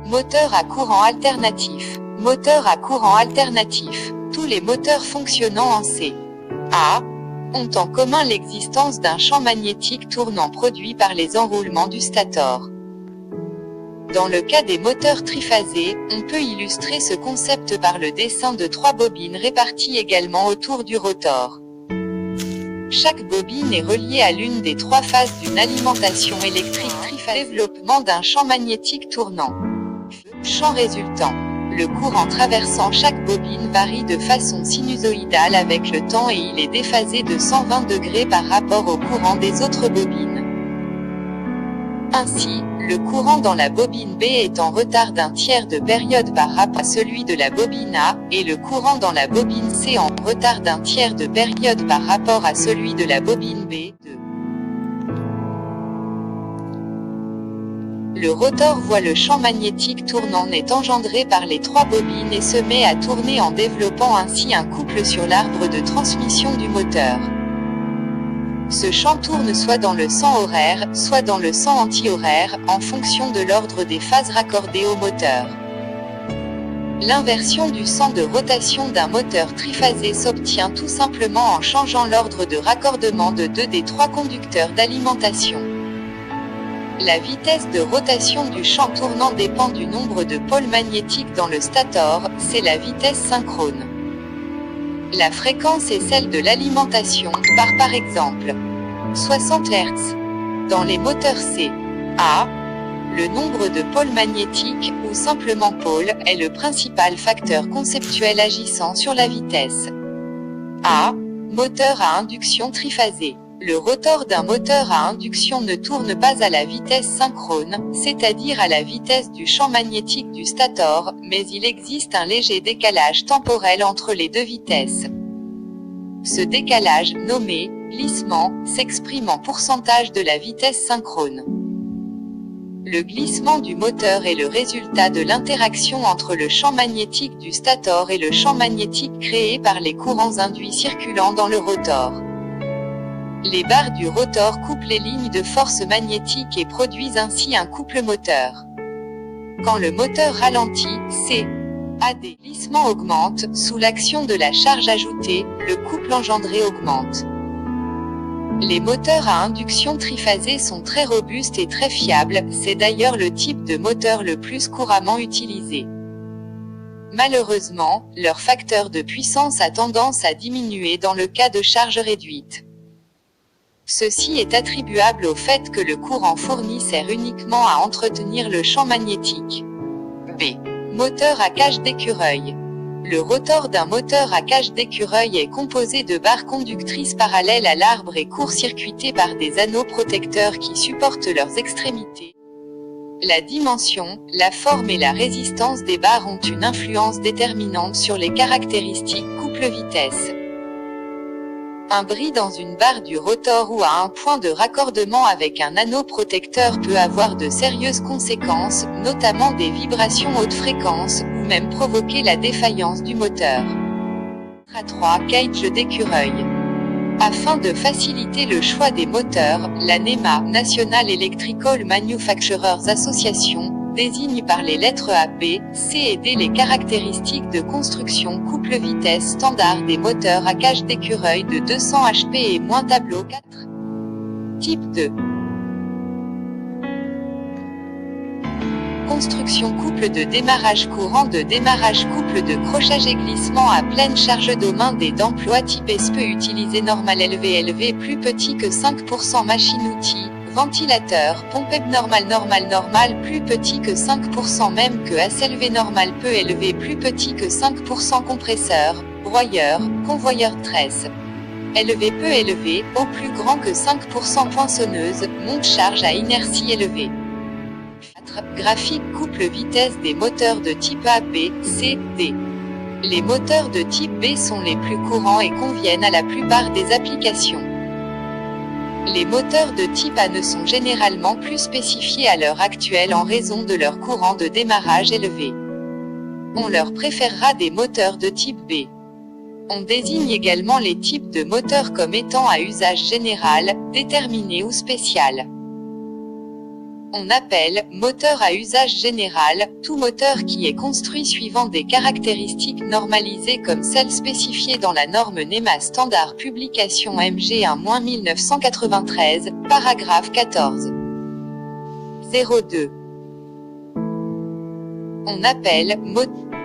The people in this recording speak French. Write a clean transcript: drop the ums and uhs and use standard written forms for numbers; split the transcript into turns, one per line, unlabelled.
Moteur à courant alternatif. Moteur à courant alternatif. Tous les moteurs fonctionnant en CA ont en commun l'existence d'un champ magnétique tournant produit par les enroulements du stator. Dans le cas des moteurs triphasés, on peut illustrer ce concept par le dessin de 3 bobines réparties également autour du rotor. Chaque bobine est reliée à l'une des 3 phases d'une alimentation électrique triphasée. Développement d'un champ magnétique tournant. Champ résultant. Le courant traversant chaque bobine varie de façon sinusoïdale avec le temps et il est déphasé de 120 degrés par rapport au courant des autres bobines. Ainsi, le courant dans la bobine B est en retard d'un tiers de période par rapport à celui de la bobine A, et le courant dans la bobine C en retard d'un tiers de période par rapport à celui de la bobine B. Le rotor voit le champ magnétique tournant est engendré par les 3 bobines et se met à tourner en développant ainsi un couple sur l'arbre de transmission du moteur. Ce champ tourne soit dans le sens horaire, soit dans le sens anti-horaire, en fonction de l'ordre des phases raccordées au moteur. L'inversion du sens de rotation d'un moteur triphasé s'obtient tout simplement en changeant l'ordre de raccordement de 2 des 3 conducteurs d'alimentation. La vitesse de rotation du champ tournant dépend du nombre de pôles magnétiques dans le stator, c'est la vitesse synchrone. La fréquence est celle de l'alimentation, par exemple 60 Hz. Dans les moteurs CA, le nombre de pôles magnétiques, ou simplement pôles, est le principal facteur conceptuel agissant sur la vitesse. A. Moteur à induction triphasée. Le rotor d'un moteur à induction ne tourne pas à la vitesse synchrone, c'est-à-dire à la vitesse du champ magnétique du stator, mais il existe un léger décalage temporel entre les 2 vitesses. Ce décalage, nommé glissement, s'exprime en pourcentage de la vitesse synchrone. Le glissement du moteur est le résultat de l'interaction entre le champ magnétique du stator et le champ magnétique créé par les courants induits circulant dans le rotor. Les barres du rotor coupent les lignes de force magnétique et produisent ainsi un couple moteur. Quand le moteur ralentit, le glissement augmente, sous l'action de la charge ajoutée, le couple engendré augmente. Les moteurs à induction triphasée sont très robustes et très fiables, c'est d'ailleurs le type de moteur le plus couramment utilisé. Malheureusement, leur facteur de puissance a tendance à diminuer dans le cas de charge réduite. Ceci est attribuable au fait que le courant fourni sert uniquement à entretenir le champ magnétique. B. Moteur à cage d'écureuil. Le rotor d'un moteur à cage d'écureuil est composé de barres conductrices parallèles à l'arbre et court-circuitées par des anneaux protecteurs qui supportent leurs extrémités. La dimension, la forme et la résistance des barres ont une influence déterminante sur les caractéristiques couple-vitesse. Un bris dans une barre du rotor ou à un point de raccordement avec un anneau protecteur peut avoir de sérieuses conséquences, notamment des vibrations haute fréquence, ou même provoquer la défaillance du moteur. A3 Cage d'écureuil. Afin de faciliter le choix des moteurs, la NEMA, National Electrical Manufacturers Association, désigne par les lettres A, B, C et D les caractéristiques de construction couple-vitesse standard des moteurs à cage d'écureuil de 200 HP et moins tableau 4. Type 2. Construction couple de démarrage courant de démarrage couple de crochage et glissement à pleine charge d'eau-main des d'emploi type S peut utiliser normal élevé plus petit que 5% machine-outil. Ventilateur, pompe normal plus petit que 5% même que SLV normal peu élevé plus petit que 5% compresseur, broyeur, convoyeur de tresse. Élevé peu élevé, au plus grand que 5% poinçonneuse, monte-charge à inertie élevée. Graphique couple vitesse des moteurs de type A, B, C, D. Les moteurs de type B sont les plus courants et conviennent à la plupart des applications. Les moteurs de type A ne sont généralement plus spécifiés à l'heure actuelle en raison de leur courant de démarrage élevé. On leur préférera des moteurs de type B. On désigne également les types de moteurs comme étant à usage général, déterminé ou spécial. On appelle moteur à usage général tout moteur qui est construit suivant des caractéristiques normalisées comme celles spécifiées dans la norme NEMA standard publication MG1-1993, paragraphe 14. 02. On appelle moteur